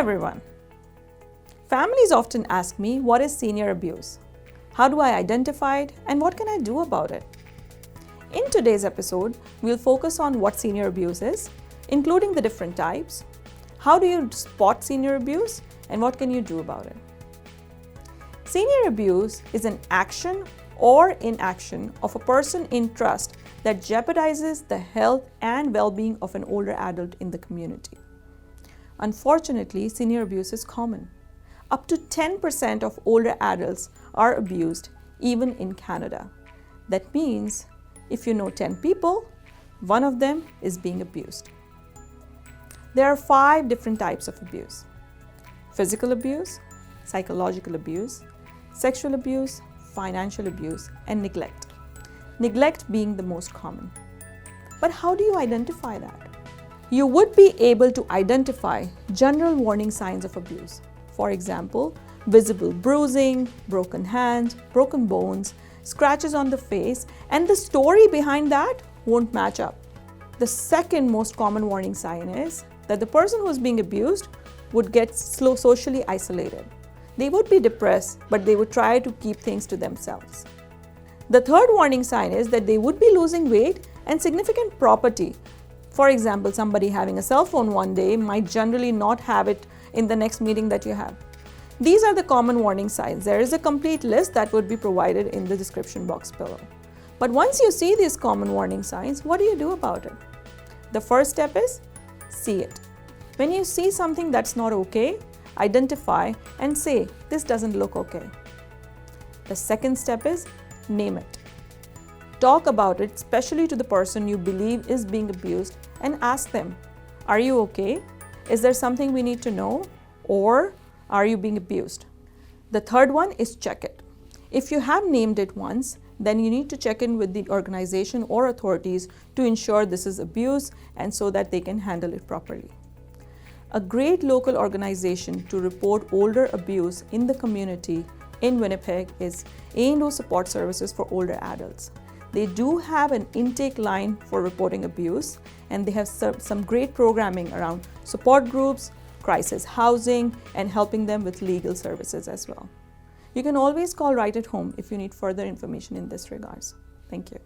everyone. Families often ask me, what is senior abuse? How do I identify it and what can I do about it? In today's episode, we'll focus on what senior abuse is, including the different types, how do you spot senior abuse, and what can you do about it. Senior abuse is an action or inaction of a person in trust that jeopardizes the health and well-being of an older adult in the community. Unfortunately, senior abuse is common. Up to 10% of older adults are abused, even in Canada. That means if you know 10 people, one of them is being abused. There are 5 different types of abuse: physical abuse, psychological abuse, sexual abuse, financial abuse, and neglect. Neglect being the most common. But how do you identify that? You would be able to identify general warning signs of abuse. For example, visible bruising, broken hands, broken bones, scratches on the face, and the story behind that won't match up. The second most common warning sign is that the person who is being abused would get socially isolated. They would be depressed, but they would try to keep things to themselves. The third warning sign is that they would be losing weight and significant property. For example, somebody having a cell phone one day might generally not have it in the next meeting that you have. These are the common warning signs. There is a complete list that would be provided in the description box below. But once you see these common warning signs, what do you do about it? The first step is see it. When you see something that's not okay, identify and say, this doesn't look okay. The second step is name it. Talk about it, especially to the person you believe is being abused, and ask them, are you okay? Is there something we need to know? Or are you being abused? The third one is check it. If you have named it once, then you need to check in with the organization or authorities to ensure this is abuse and so that they can handle it properly. A great local organization to report older abuse in the community in Winnipeg is A&O Support Services for Older Adults. They do have an intake line for reporting abuse, and they have some great programming around support groups, crisis housing, and helping them with legal services as well. You can always call Right at Home if you need further information in this regards. Thank you.